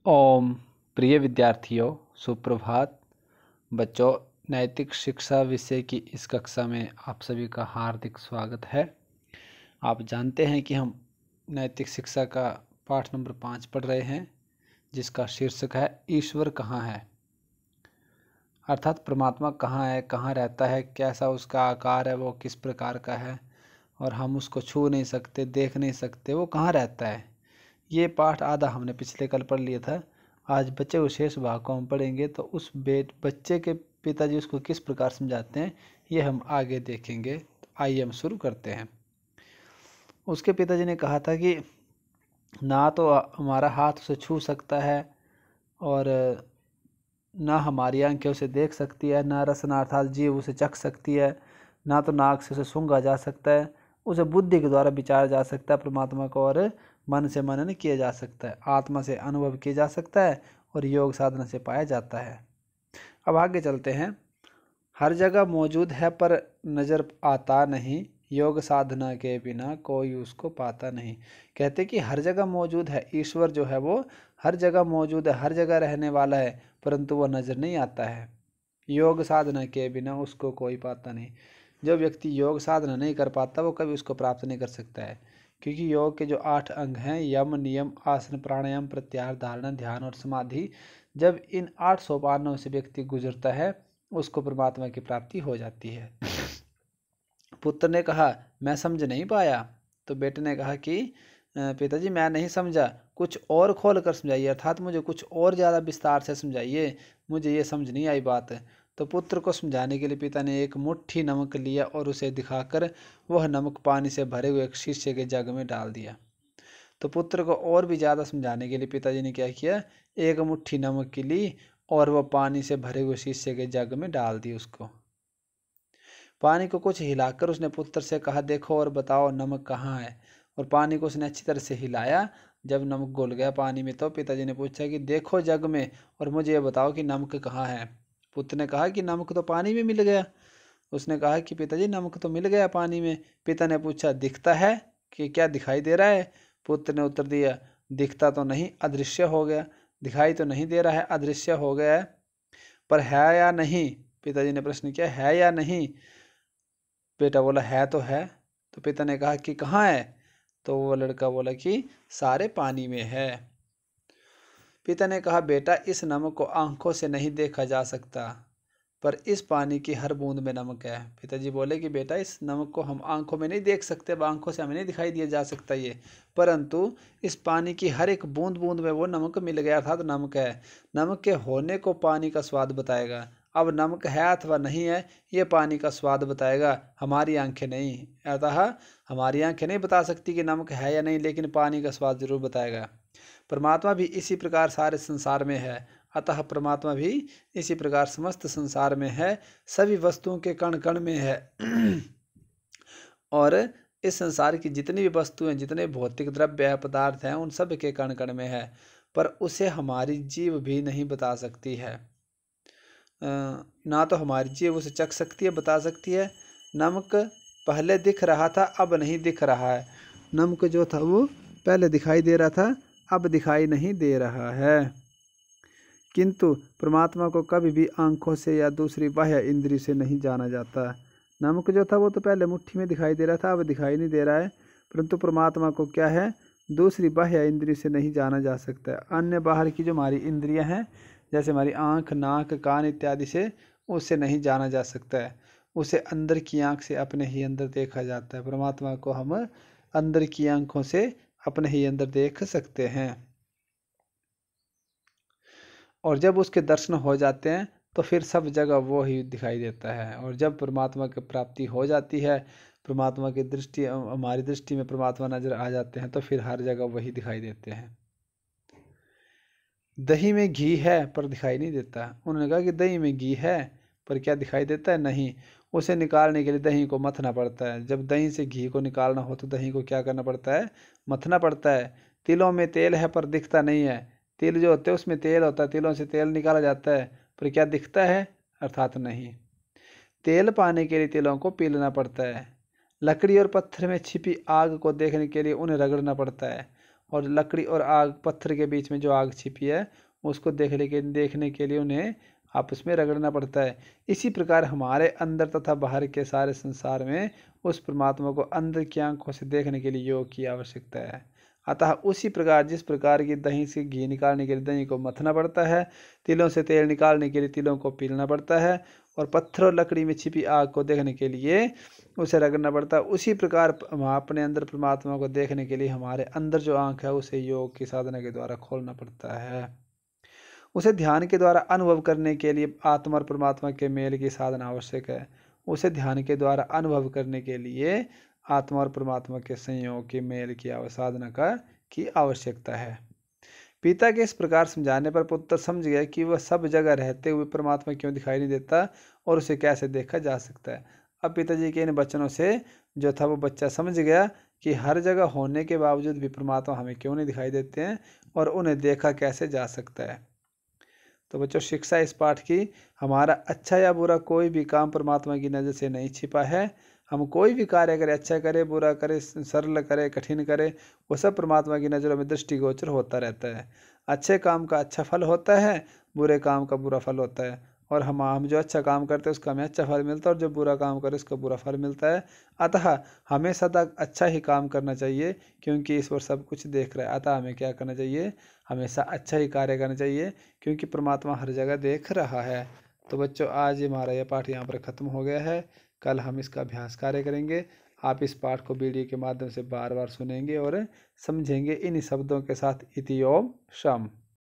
ओम प्रिय विद्यार्थियों, सुप्रभात। बच्चों, नैतिक शिक्षा विषय की इस कक्षा में आप सभी का हार्दिक स्वागत है। आप जानते हैं कि हम नैतिक शिक्षा का पाठ नंबर 5 पढ़ रहे हैं, जिसका शीर्षक है ईश्वर कहाँ है। अर्थात परमात्मा कहाँ है, कहाँ रहता है, कैसा उसका आकार है, वो किस प्रकार का है और हम उसको छू नहीं सकते, देख नहीं सकते, वो कहाँ रहता है। ये पाठ आधा हमने पिछले कल पढ़ लिया था। आज बच्चे विशेष भाग को हम पढ़ेंगे, तो उस बच्चे के पिताजी उसको किस प्रकार समझाते हैं ये हम आगे देखेंगे। तो आइए हम शुरू करते हैं। उसके पिताजी ने कहा था कि ना तो हमारा हाथ उसे छू सकता है और ना हमारी आंखें उसे देख सकती है, ना रसना अर्थात जीभ उसे चख सकती है, ना तो नाक से उसे सूंघा जा सकता है। उसे बुद्धि के द्वारा विचारा जा सकता है परमात्मा को, और मन से मनन किया जा सकता है, आत्मा से अनुभव किया जा सकता है और योग साधना से पाया जाता है। अब आगे चलते हैं। हर जगह मौजूद है पर नज़र आता नहीं, योग साधना के बिना कोई उसको पाता नहीं। कहते कि हर जगह मौजूद है, ईश्वर जो है वो हर जगह मौजूद है, हर जगह रहने वाला है, परंतु वह नज़र नहीं आता है। योग साधना के बिना उसको कोई पाता नहीं। जो व्यक्ति योग साधना नहीं कर पाता वो कभी उसको प्राप्त नहीं कर सकता है, क्योंकि योग के जो 8 अंग हैं, यम, नियम, आसन, प्राणायाम, प्रत्याहार, धारणा, ध्यान और समाधि, जब इन 8 सोपानों से व्यक्ति गुजरता है उसको परमात्मा की प्राप्ति हो जाती है। पुत्र ने कहा मैं समझ नहीं पाया। तो बेटे ने कहा कि पिताजी मैं नहीं समझा, कुछ और खोल कर समझाइए, अर्थात मुझे कुछ और ज़्यादा विस्तार से समझाइए, मुझे ये समझ नहीं आई बात। तो पुत्र को समझाने के लिए पिता ने एक मुट्ठी नमक लिया और उसे दिखाकर वह नमक पानी से भरे हुए एक शीशे के जग में डाल दिया। तो पुत्र को और भी ज़्यादा समझाने के लिए पिताजी ने क्या किया, एक मुट्ठी नमक की ली और वह पानी से भरे हुए शीशे के जग में डाल दी। उसको पानी को कुछ हिलाकर उसने पुत्र से कहा देखो और बताओ नमक कहाँ है। और पानी को उसने अच्छी तरह से हिलाया। जब नमक घुल गया पानी में तो पिताजी ने पूछा कि देखो जग में और मुझे ये बताओ कि नमक कहाँ है। पुत्र ने कहा कि नमक तो पानी में मिल गया। उसने कहा कि पिताजी नमक तो मिल गया पानी में। पिता ने पूछा दिखता है कि क्या दिखाई दे रहा है। पुत्र ने उत्तर दिया दिखता तो नहीं, अदृश्य हो गया। दिखाई तो नहीं दे रहा है, अदृश्य हो गया है, पर है या नहीं। पिताजी ने प्रश्न किया है या नहीं। बेटा बोला है तो है। तो पिता ने कहा कि कहाँ है। तो वो लड़का बोला कि सारे पानी में है। पिता ने कहा बेटा इस नमक को आंखों से नहीं देखा जा सकता, पर इस पानी की हर बूंद में नमक है। पिताजी बोले कि बेटा इस नमक को हम आंखों में नहीं देख सकते, अब आंखों से हमें नहीं दिखाई दिया जा सकता ये, परंतु इस पानी की हर एक बूंद बूंद में वो नमक मिल गया, अर्थात नमक है। नमक के होने को पानी का स्वाद बताएगा। अब नमक है अथवा नहीं है ये पानी का स्वाद बताएगा, हमारी आंखें नहीं। अतः हमारी आंखें नहीं बता सकती कि नमक है या नहीं, लेकिन पानी का स्वाद जरूर बताएगा। परमात्मा भी इसी प्रकार सारे संसार में है। अतः परमात्मा भी इसी प्रकार समस्त संसार में है, सभी वस्तुओं के कण कण में है। और इस संसार की जितनी भी वस्तुएं, जितने भौतिक द्रव्य है, पदार्थ हैं, उन सब के कण कण में है, पर उसे हमारी जीव भी नहीं बता सकती है। ना तो हमारी जीव उसे चख सकती है, बता सकती है। नमक पहले दिख रहा था, अब नहीं दिख रहा है। नमक जो था वो पहले दिखाई दे रहा था, अब दिखाई नहीं दे रहा है। किंतु परमात्मा को कभी भी आंखों से या दूसरी बाह्य इंद्रिय से नहीं जाना जाता। नमक जो था वो तो पहले मुट्ठी में दिखाई दे रहा था, अब दिखाई नहीं दे रहा है, परंतु परमात्मा को क्या है, दूसरी बाह्य इंद्रिय से नहीं जाना जा सकता है। अन्य बाहर की जो हमारी इंद्रियां हैं, जैसे हमारी आँख, नाक, कान इत्यादि से, उससे नहीं जाना जा सकता है। उसे अंदर की आँख से अपने ही अंदर देखा जाता है। परमात्मा को हम अंदर की आँखों से अपने ही अंदर देख सकते हैं। और जब उसके दर्शन हो जाते हैं तो फिर सब जगह वो ही दिखाई देता है। और जब परमात्मा की प्राप्ति हो जाती है, परमात्मा की दृष्टि, हमारी दृष्टि में परमात्मा नजर आ जाते हैं, तो फिर हर जगह वही दिखाई देते हैं। दही में घी है पर दिखाई नहीं देता। उन्होंने कहा कि दही में घी है पर क्या दिखाई देता है, नहीं। उसे निकालने के लिए दही को मथना पड़ता है। जब दही से घी को निकालना हो तो दही को क्या करना पड़ता है, मथना पड़ता है। तिलों में तेल है पर दिखता नहीं है। तिल जो होते हैं उसमें तेल होता है, तिलों से तेल निकाला जाता है, पर क्या दिखता है, अर्थात नहीं। तेल पाने के लिए तिलों को पीलना पड़ता है। लकड़ी और पत्थर में छिपी आग को देखने के लिए उन्हें रगड़ना पड़ता है। और लकड़ी और आग पत्थर के बीच में जो आग छिपी है उसको देखने के लिए उन्हें आपस में रगड़ना पड़ता है। इसी प्रकार हमारे अंदर तथा बाहर के सारे संसार में उस परमात्मा को अंदर की आंखों से देखने के लिए योग की आवश्यकता है। अतः उसी प्रकार जिस प्रकार की दही से घी निकालने के लिए दही को मथना पड़ता है, तिलों से तेल निकालने के लिए तिलों को पीलना पड़ता है, और पत्थर और लकड़ी में छिपी आग को देखने के लिए उसे रगड़ना पड़ता है, उसी प्रकार अपने अंदर परमात्मा को देखने के लिए हमारे अंदर जो आंख है उसे योग की साधना के द्वारा खोलना पड़ता है। उसे ध्यान के द्वारा अनुभव करने के लिए आत्मा और परमात्मा के मेल की साधना आवश्यक है। उसे ध्यान के द्वारा अनुभव करने के लिए आत्मा और परमात्मा के संयोग के मेल की साधना की आवश्यकता है। पिता के इस प्रकार समझाने पर पुत्र समझ गया कि वह सब जगह रहते हुए परमात्मा क्यों दिखाई नहीं देता और उसे कैसे देखा जा सकता है। अब पिताजी के इन वचनों से जो था वो बच्चा समझ गया कि हर जगह होने के बावजूद भी परमात्मा हमें क्यों नहीं दिखाई देते हैं और उन्हें देखा कैसे जा सकता है। तो बच्चों, शिक्षा इस पाठ की, हमारा अच्छा या बुरा कोई भी काम परमात्मा की नज़र से नहीं छिपा है। हम कोई भी कार्य करें, अच्छा करें, बुरा करें, सरल करें, कठिन करें, वो सब परमात्मा की नज़रों में दृष्टिगोचर होता रहता है। अच्छे काम का अच्छा फल होता है, बुरे काम का बुरा फल होता है, और हम जो अच्छा काम करते हैं उसका हमें अच्छा फल मिलता है और जो बुरा काम करे उसका बुरा फल मिलता है। अतः हमें सदा अच्छा ही काम करना चाहिए, क्योंकि ईश्वर सब कुछ देख रहा है। अतः हमें क्या करना चाहिए? हमेशा अच्छा ही कार्य करना चाहिए, क्योंकि परमात्मा हर जगह देख रहा है। तो बच्चों, आज हमारा यह पाठ यहाँ पर ख़त्म हो गया है। कल हम इसका अभ्यास कार्य करेंगे। आप इस पाठ को वीडियो के माध्यम से बार बार सुनेंगे और समझेंगे इन शब्दों के साथ इति ओम शम।